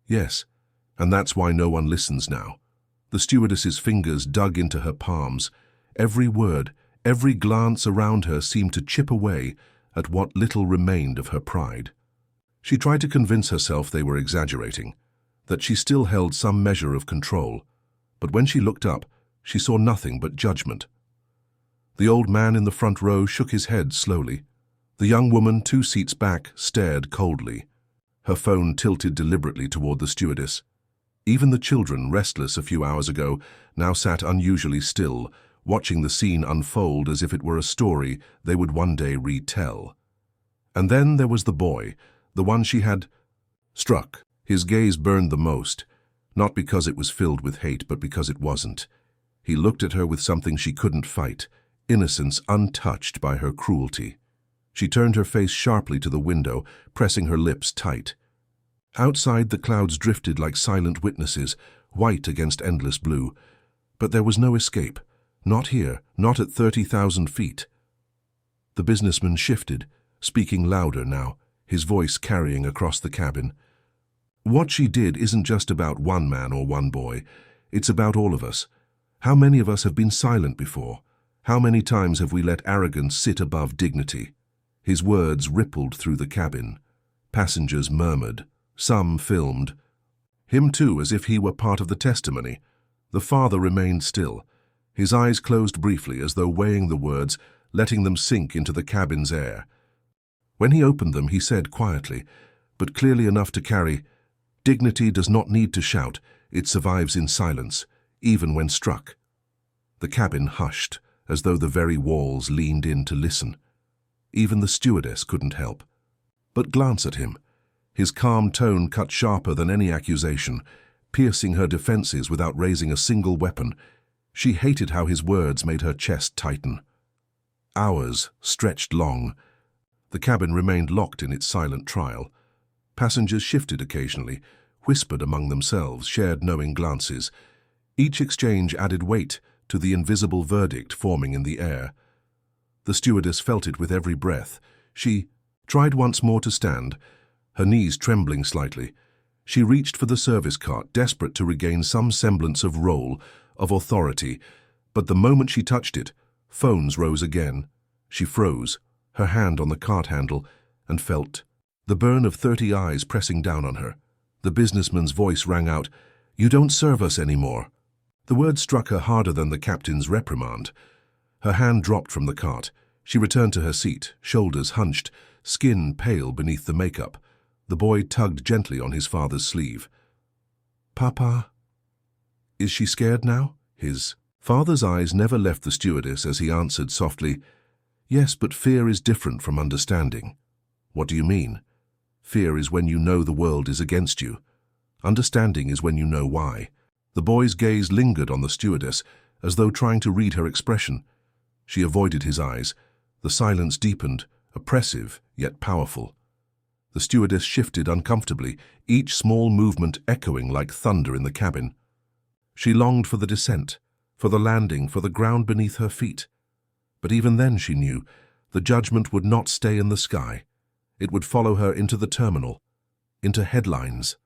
"Yes, and that's why no one listens now." The stewardess's fingers dug into her palms. Every word, Every glance around her seemed to chip away at what little remained of her pride. She tried to convince herself they were exaggerating, that she still held some measure of control, but when she looked up, she saw nothing but judgment. The old man in the front row shook his head slowly. The young woman 2 seats back stared coldly, her phone tilted deliberately toward the stewardess. Even the children, restless a few hours ago, now sat unusually still, watching the scene unfold as if it were a story they would one day retell. And then there was the boy, the one she had struck. His gaze burned the most, not because it was filled with hate, but because it wasn't. He looked at her with something she couldn't fight, innocence untouched by her cruelty. She turned her face sharply to the window, pressing her lips tight. Outside, the clouds drifted like silent witnesses, white against endless blue. But there was no escape. Not here, not at 30,000 feet. The businessman shifted, speaking louder now, his voice carrying across the cabin. What she did isn't just about one man or one boy. It's about all of us. How many of us have been silent before? How many times have we let arrogance sit above dignity? His words rippled through the cabin. Passengers murmured. Some filmed. Him too, as if he were part of the testimony. The father remained still. His eyes closed briefly as though weighing the words, letting them sink into the cabin's air. When he opened them, he said quietly, but clearly enough to carry, "Dignity does not need to shout. It survives in silence, even when struck." The cabin hushed, as though the very walls leaned in to listen. Even the stewardess couldn't help but glance at him. His calm tone cut sharper than any accusation, piercing her defenses without raising a single weapon. She hated how his words made her chest tighten. Hours stretched long. The cabin remained locked in its silent trial. Passengers shifted occasionally, whispered among themselves, shared knowing glances. Each exchange added weight to the invisible verdict forming in the air. The stewardess felt it with every breath. She tried once more to stand, her knees trembling slightly. She reached for the service cart, desperate to regain some semblance of role, of authority, but the moment she touched it, phones rose again. She froze, her hand on the cart handle, and felt the burn of 30 eyes pressing down on her. The businessman's voice rang out, "You don't serve us anymore." The word struck her harder than the captain's reprimand. Her hand dropped from the cart. She returned to her seat, shoulders hunched, skin pale beneath the makeup. The boy tugged gently on his father's sleeve. "Papa?" "Is she scared now?" His father's eyes never left the stewardess as he answered softly, "Yes, but fear is different from understanding." "What do you mean?" "Fear is when you know the world is against you. Understanding is when you know why." The boy's gaze lingered on the stewardess, as though trying to read her expression. She avoided his eyes. The silence deepened, oppressive yet powerful. The stewardess shifted uncomfortably, each small movement echoing like thunder in the cabin. She longed for the descent, for the landing, for the ground beneath her feet. But even then, she knew, the judgment would not stay in the sky. It would follow her into the terminal, into headlines,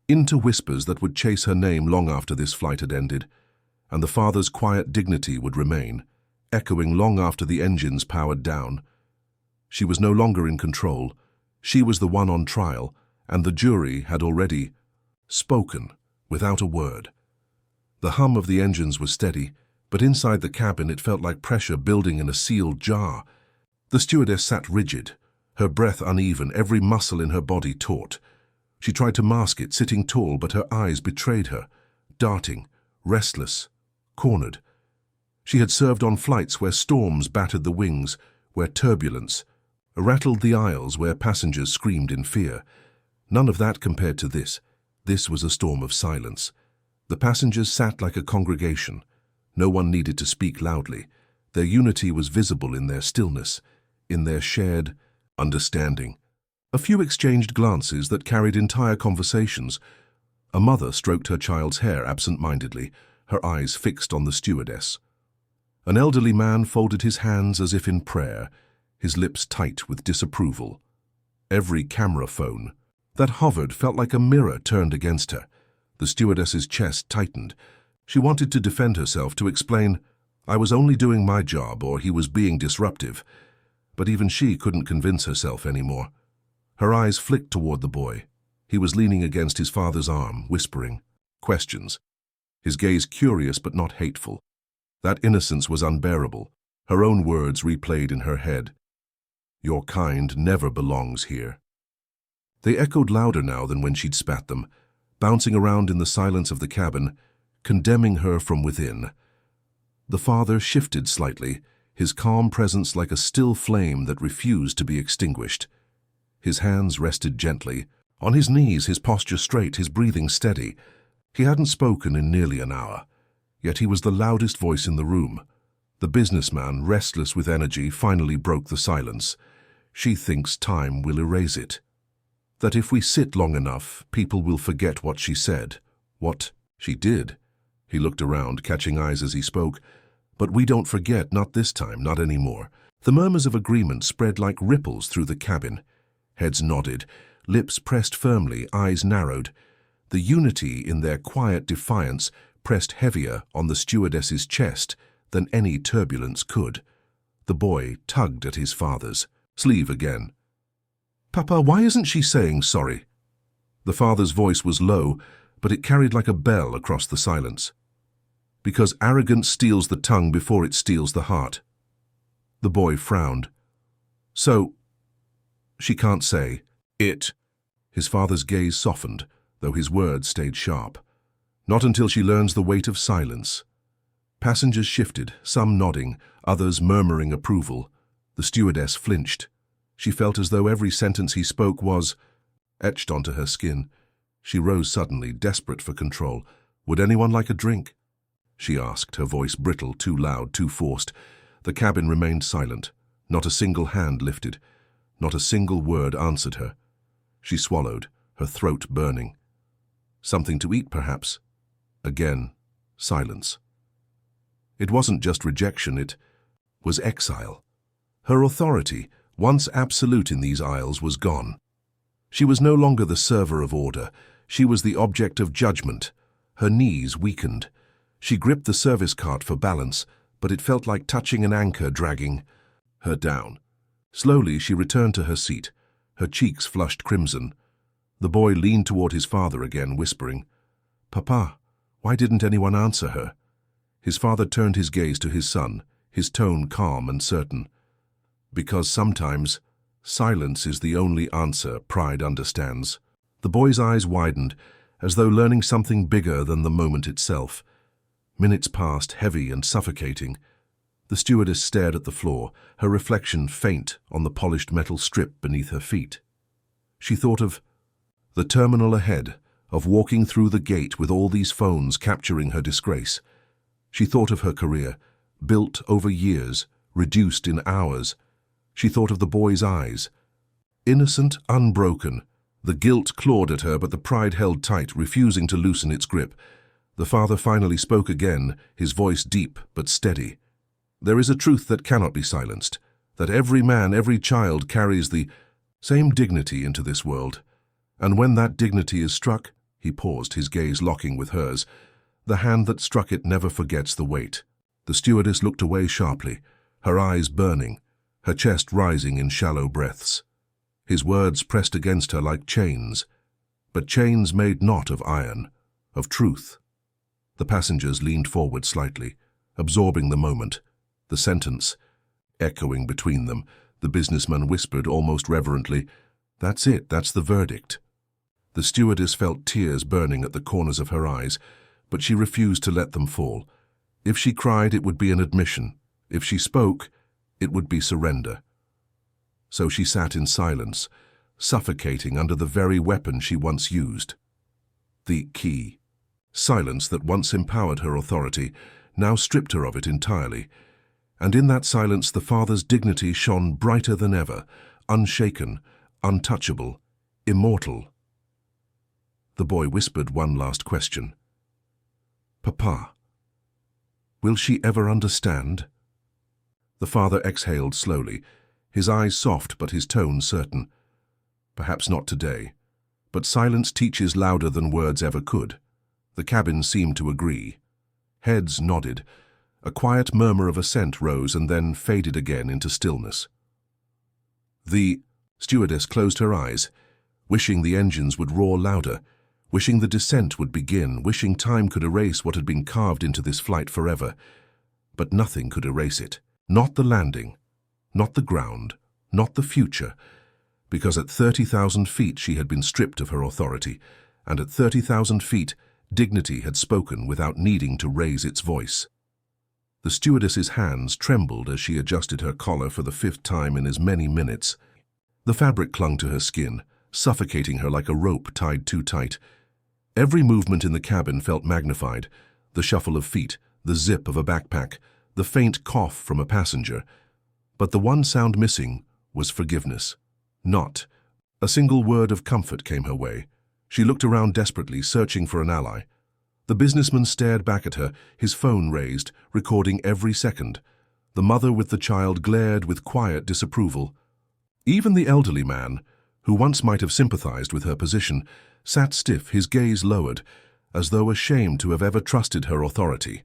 into whispers that would chase her name long after this flight had ended, and the father's quiet dignity would remain, echoing long after the engines powered down. She was no longer in control. She was the one on trial, and the jury had already spoken without a word. The hum of the engines was steady, but inside the cabin it felt like pressure building in a sealed jar. The stewardess sat rigid, her breath uneven, every muscle in her body taut. She tried to mask it, sitting tall, but her eyes betrayed her, darting, restless, cornered. She had served on flights where storms battered the wings, where turbulence rattled the aisles, where passengers screamed in fear. None of that compared to this. This was a storm of silence. The passengers sat like a congregation. No one needed to speak loudly. Their unity was visible in their stillness, in their shared understanding. A few exchanged glances that carried entire conversations. A mother stroked her child's hair absent-mindedly, her eyes fixed on the stewardess. An elderly man folded his hands as if in prayer, his lips tight with disapproval. Every camera phone that hovered felt like a mirror turned against her. The stewardess's chest tightened. She wanted to defend herself, to explain, I was only doing my job, or he was being disruptive. But even she couldn't convince herself anymore. Her eyes flicked toward the boy. He was leaning against his father's arm, whispering questions. His gaze curious but not hateful. That innocence was unbearable. Her own words replayed in her head. Your kind never belongs here. They echoed louder now than when she'd spat them, bouncing around in the silence of the cabin, condemning her from within. The father shifted slightly, his calm presence like a still flame that refused to be extinguished. His hands rested gently. On his knees, his posture straight, his breathing steady. He hadn't spoken in nearly an hour, yet he was the loudest voice in the room. The businessman, restless with energy, finally broke the silence. She thinks time will erase it. That if we sit long enough, people will forget what she said, what she did. He looked around, catching eyes as he spoke. But we don't forget, not this time, not anymore. The murmurs of agreement spread like ripples through the cabin. Heads nodded, lips pressed firmly, eyes narrowed. The unity in their quiet defiance pressed heavier on the stewardess's chest than any turbulence could. The boy tugged at his father's sleeve again. "Papa, why isn't she saying sorry?" The father's voice was low, but it carried like a bell across the silence. "Because arrogance steals the tongue before it steals the heart." The boy frowned. "So, she can't say it." His father's gaze softened, though his words stayed sharp. "Not until she learns the weight of silence." Passengers shifted, some nodding, others murmuring approval. The stewardess flinched. She felt as though every sentence he spoke was etched onto her skin. She rose suddenly, desperate for control. "Would anyone like a drink?" she asked, her voice brittle, too loud, too forced. The cabin remained silent. Not a single hand lifted. Not a single word answered her. She swallowed, her throat burning. Something to eat, perhaps? Again, silence. It wasn't just rejection, it was exile. Her authority, once absolute in these isles, was gone. She was no longer the server of order. She was the object of judgment. Her knees weakened. She gripped the service cart for balance, but it felt like touching an anchor dragging her down. Slowly she returned to her seat, her cheeks flushed crimson. The boy leaned toward his father again, whispering, "Papa, why didn't anyone answer her?" His father turned his gaze to his son, his tone calm and certain. "Because sometimes silence is the only answer pride understands." The boy's eyes widened, as though learning something bigger than the moment itself. Minutes passed, heavy and suffocating. The stewardess stared at the floor, her reflection faint on the polished metal strip beneath her feet. She thought of the terminal ahead, of walking through the gate with all these phones capturing her disgrace. She thought of her career, built over years, reduced in hours. She thought of the boy's eyes. Innocent, unbroken. The guilt clawed at her, but the pride held tight, refusing to loosen its grip. The father finally spoke again, his voice deep but steady. "There is a truth that cannot be silenced, that every man, every child carries the same dignity into this world. And when that dignity is struck," he paused, his gaze locking with hers, "the hand that struck it never forgets the weight." The stewardess looked away sharply, her eyes burning, her chest rising in shallow breaths. His words pressed against her like chains, but chains made not of iron, of truth. The passengers leaned forward slightly, absorbing the moment, the sentence echoing between them. The businessman whispered almost reverently, "That's it, that's the verdict." The stewardess felt tears burning at the corners of her eyes, but she refused to let them fall. If she cried, it would be an admission. If she spoke, it would be surrender. So she sat in silence, suffocating under the very weapon she once used. The key. Silence that once empowered her authority, now stripped her of it entirely. And in that silence the father's dignity shone brighter than ever, unshaken, untouchable, immortal. The boy whispered one last question. "Papa, will she ever understand?" The father exhaled slowly, his eyes soft but his tone certain. "Perhaps not today, but silence teaches louder than words ever could." The cabin seemed to agree. Heads nodded. A quiet murmur of assent rose and then faded again into stillness. The stewardess closed her eyes, wishing the engines would roar louder, wishing the descent would begin, wishing time could erase what had been carved into this flight forever. But nothing could erase it. Not the landing, not the ground, not the future, because at 30,000 feet she had been stripped of her authority, and at 30,000 feet dignity had spoken without needing to raise its voice. The stewardess's hands trembled as she adjusted her collar for the 5th time in as many minutes. The fabric clung to her skin, suffocating her like a rope tied too tight. Every movement in the cabin felt magnified, the shuffle of feet, the zip of a backpack, the faint cough from a passenger. But the one sound missing was forgiveness. Not. A single word of comfort came her way. She looked around desperately, searching for an ally. The businessman stared back at her, his phone raised, recording every second. The mother with the child glared with quiet disapproval. Even the elderly man, who once might have sympathized with her position, sat stiff, his gaze lowered, as though ashamed to have ever trusted her authority.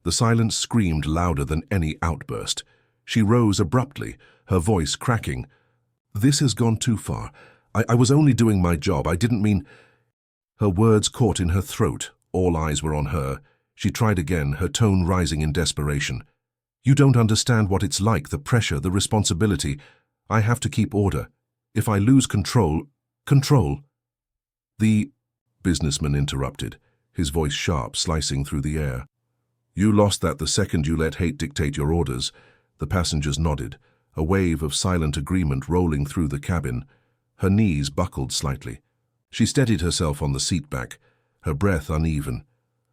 The silence screamed louder than any outburst. She rose abruptly, her voice cracking. "This has gone too far. I was only doing my job. I didn't mean—" Her words caught in her throat. All eyes were on her. She tried again, her tone rising in desperation. "You don't understand what it's like, the pressure, the responsibility. I have to keep order. If I lose control— The businessman interrupted, his voice sharp, slicing through the air. "You lost that the second you let hate dictate your orders." The passengers nodded, a wave of silent agreement rolling through the cabin. Her knees buckled slightly. She steadied herself on the seat back, her breath uneven.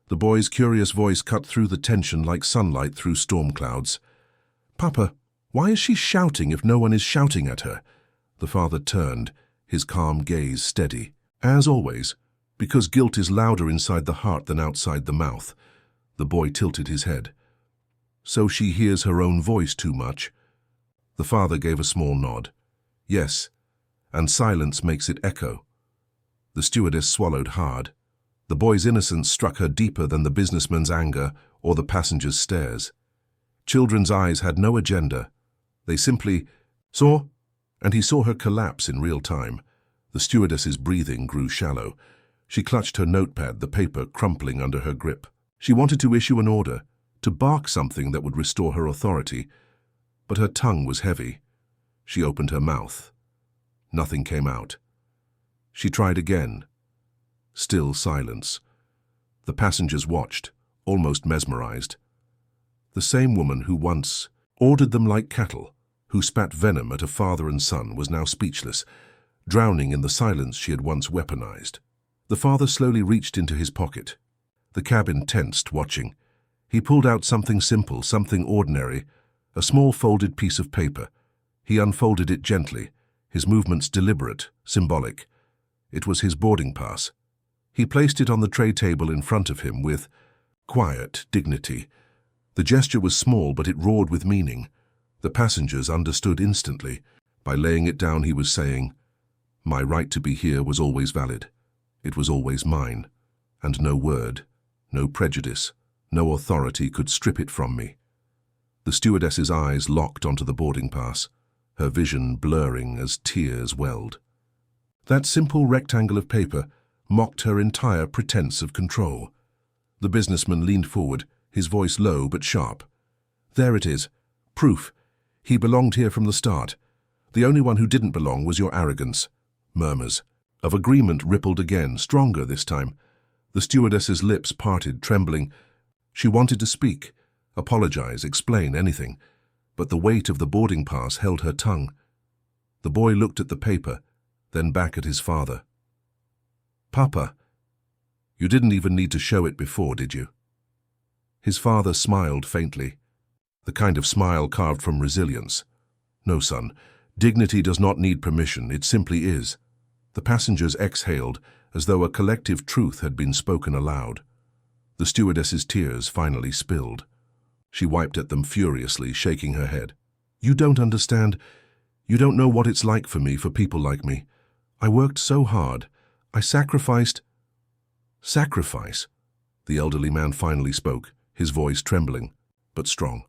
The boy's curious voice cut through the tension like sunlight through storm clouds. "Papa, why is she shouting if no one is shouting at her?" The father turned, his calm gaze steady. "As always, because guilt is louder inside the heart than outside the mouth." The boy tilted his head. "So she hears her own voice too much?" The father gave a small nod. "Yes, and silence makes it echo." The stewardess swallowed hard. The boy's innocence struck her deeper than the businessman's anger or the passenger's stares. Children's eyes had no agenda. They simply saw, and he saw her collapse in real time. The stewardess's breathing grew shallow. She clutched her notepad, the paper crumpling under her grip. She wanted to issue an order, to bark something that would restore her authority, but her tongue was heavy. She opened her mouth. Nothing came out. She tried again. Still silence. The passengers watched, almost mesmerized. The same woman who once ordered them like cattle, who spat venom at a father and son, was now speechless, drowning in the silence she had once weaponized. The father slowly reached into his pocket. The cabin tensed, watching. He pulled out something simple, something ordinary, a small folded piece of paper. He unfolded it gently, his movements deliberate, symbolic. It was his boarding pass. He placed it on the tray table in front of him with quiet dignity. The gesture was small, but it roared with meaning. The passengers understood instantly. By laying it down, he was saying, "My right to be here was always valid. It was always mine, and no word, no prejudice, no authority could strip it from me." The stewardess's eyes locked onto the boarding pass, her vision blurring as tears welled. That simple rectangle of paper mocked her entire pretense of control. The businessman leaned forward, his voice low but sharp. "There it is. Proof. He belonged here from the start. The only one who didn't belong was your arrogance." Murmurs of agreement rippled again, stronger this time. The stewardess's lips parted, trembling. She wanted to speak, apologize, explain anything, but the weight of the boarding pass held her tongue. The boy looked at the paper, then back at his father. "Papa, you didn't even need to show it before, did you?" His father smiled faintly, the kind of smile carved from resilience. "No, son, dignity does not need permission, it simply is." The passengers exhaled, as though a collective truth had been spoken aloud. The stewardess's tears finally spilled. She wiped at them furiously, shaking her head. "You don't understand. You don't know what it's like for me, for people like me. I worked so hard. I sacrificed—" "Sacrifice?" The elderly man finally spoke, his voice trembling. but strong.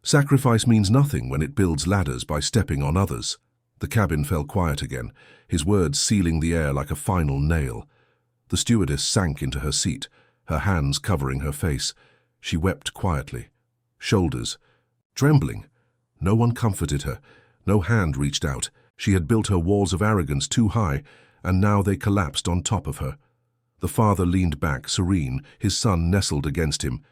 Sacrifice means nothing when it builds ladders by stepping on others. The cabin fell quiet again, his words sealing the air like a final nail. The stewardess sank into her seat, her hands covering her face. She wept quietly. Shoulders trembling. No one comforted her. No hand reached out. She had built her walls of arrogance too high, and now they collapsed on top of her. The father leaned back, serene, his son nestled against him.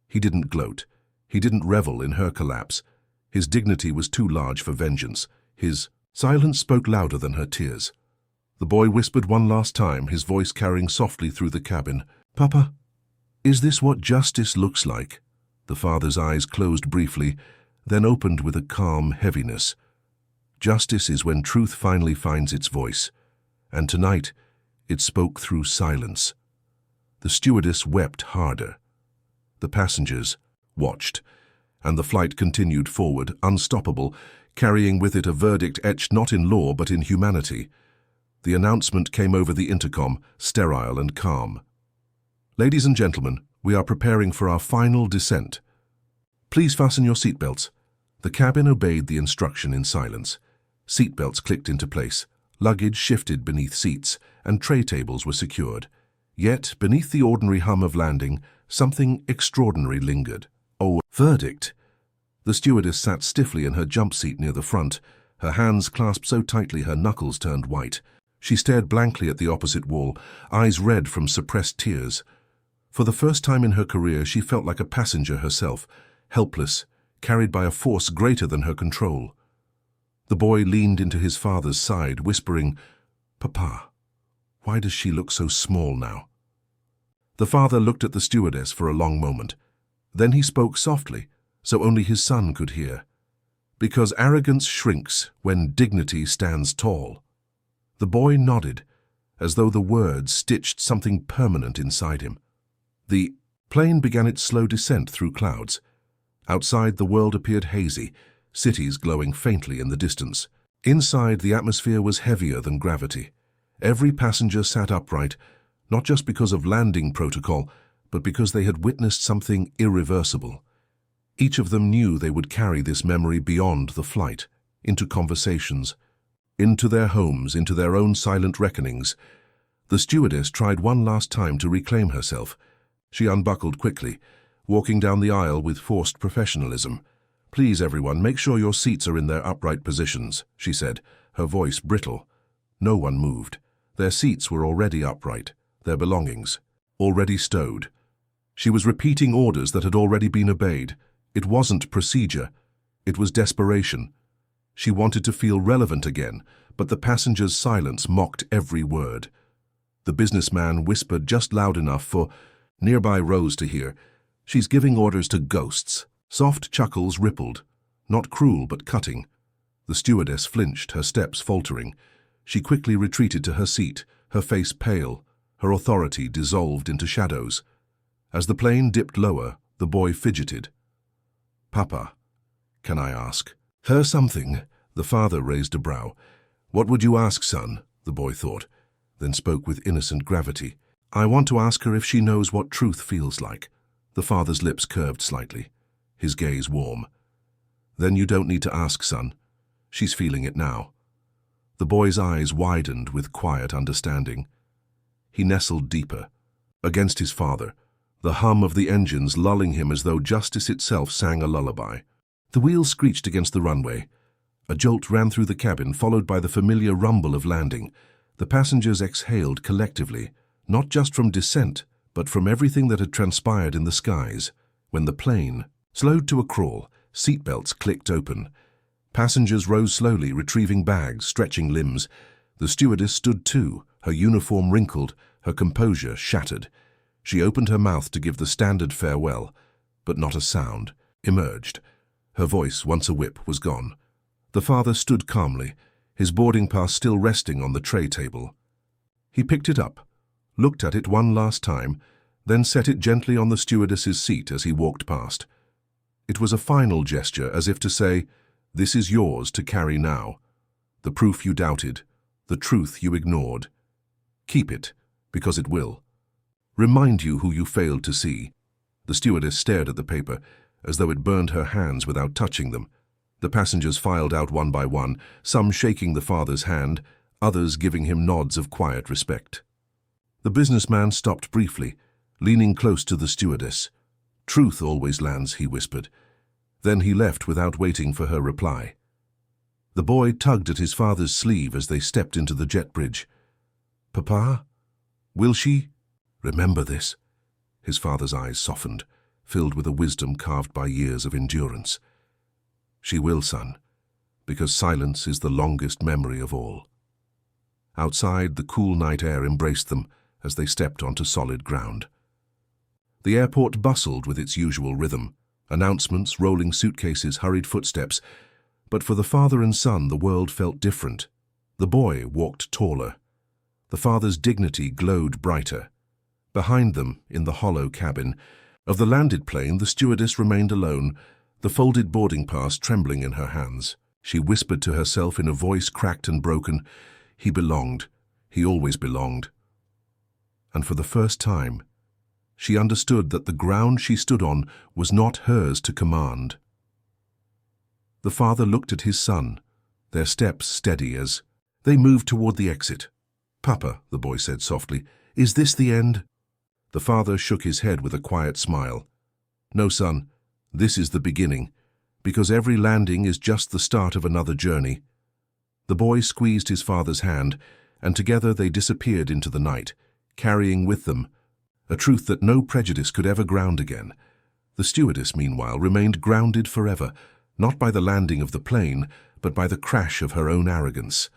He didn't gloat. He didn't revel in her collapse. His dignity was too large for vengeance. His silence spoke louder than her tears. The boy whispered one last time, his voice carrying softly through the cabin. "Papa, is this what justice looks like?" The father's eyes closed briefly, then opened with a calm heaviness. Justice is when truth finally finds its voice, and tonight it spoke through silence. The stewardess wept harder. The passengers watched, and the flight continued forward, unstoppable, carrying with it a verdict etched not in law but in humanity. The announcement came over the intercom, sterile and calm. "Ladies and gentlemen, we are preparing for our final descent. Please fasten your seatbelts." The cabin obeyed the instruction in silence. Seatbelts clicked into place, luggage shifted beneath seats, and tray tables were secured. Yet, beneath the ordinary hum of landing, something extraordinary lingered. Oh, verdict! The stewardess sat stiffly in her jump seat near the front, her hands clasped so tightly her knuckles turned white. She stared blankly at the opposite wall, eyes red from suppressed tears. For the first time in her career, she felt like a passenger herself, helpless, carried by a force greater than her control. The boy leaned into his father's side, whispering, "Papa, why does she look so small now?" The father looked at the stewardess for a long moment. Then he spoke softly, so only his son could hear. "Because arrogance shrinks when dignity stands tall." The boy nodded, as though the words stitched something permanent inside him. The plane began its slow descent through clouds. Outside, the world appeared hazy, cities glowing faintly in the distance. Inside, the atmosphere was heavier than gravity. Every passenger sat upright, not just because of landing protocol, but because they had witnessed something irreversible. Each of them knew they would carry this memory beyond the flight, into conversations, into their homes, into their own silent reckonings. The stewardess tried one last time to reclaim herself. She unbuckled quickly, walking down the aisle with forced professionalism. "Please, everyone, make sure your seats are in their upright positions," she said, her voice brittle. No one moved. Their seats were already upright, their belongings already stowed. She was repeating orders that had already been obeyed. It wasn't procedure. It was desperation. She wanted to feel relevant again, but the passenger's silence mocked every word. The businessman whispered just loud enough for nearby rows to hear, "She's giving orders to ghosts." Soft chuckles rippled, not cruel but cutting. The stewardess flinched, her steps faltering. She quickly retreated to her seat, her face pale, her authority dissolved into shadows. As the plane dipped lower, the boy fidgeted. "Papa, can I ask her something?" The father raised a brow. "What would you ask, son?" the boy thought, then spoke with innocent gravity. "I want to ask her if she knows what truth feels like." The father's lips curved slightly, his gaze warm. "Then you don't need to ask, son. She's feeling it now." The boy's eyes widened with quiet understanding. He nestled deeper, against his father, the hum of the engines lulling him as though justice itself sang a lullaby. The wheels screeched against the runway. A jolt ran through the cabin, followed by the familiar rumble of landing. The passengers exhaled collectively, not just from descent, but from everything that had transpired in the skies. When the plane slowed to a crawl, seatbelts clicked open. Passengers rose slowly, retrieving bags, stretching limbs. The stewardess stood too, her uniform wrinkled, her composure shattered. She opened her mouth to give the standard farewell, but not a sound emerged. Her voice, once a whip, was gone. The father stood calmly, his boarding pass still resting on the tray table. He picked it up, looked at it one last time, then set it gently on the stewardess's seat as he walked past. It was a final gesture, as if to say, "This is yours to carry now. The proof you doubted, the truth you ignored. Keep it, because it will. Remind you who you failed to see." The stewardess stared at the paper, as though it burned her hands without touching them. The passengers filed out one by one, some shaking the father's hand, others giving him nods of quiet respect. The businessman stopped briefly, leaning close to the stewardess. "Truth always lands," he whispered. Then he left without waiting for her reply. The boy tugged at his father's sleeve as they stepped into the jet bridge. "Papa, will she remember this?" His father's eyes softened, filled with a wisdom carved by years of endurance. "She will, son, because silence is the longest memory of all." Outside, the cool night air embraced them as they stepped onto solid ground. The airport bustled with its usual rhythm, announcements, rolling suitcases, hurried footsteps. But for the father and son, the world felt different. The boy walked taller. The father's dignity glowed brighter. Behind them, in the hollow cabin of the landed plane, the stewardess remained alone, the folded boarding pass trembling in her hands. She whispered to herself in a voice cracked and broken, "He belonged. He always belonged." And for the first time, she understood that the ground she stood on was not hers to command. The father looked at his son, their steps steady as they moved toward the exit. "Papa," the boy said softly, "is this the end?" The father shook his head with a quiet smile. "No, son, this is the beginning, because every landing is just the start of another journey." The boy squeezed his father's hand, and together they disappeared into the night, carrying with them a truth that no prejudice could ever ground again. The stewardess, meanwhile, remained grounded forever, not by the landing of the plane, but by the crash of her own arrogance.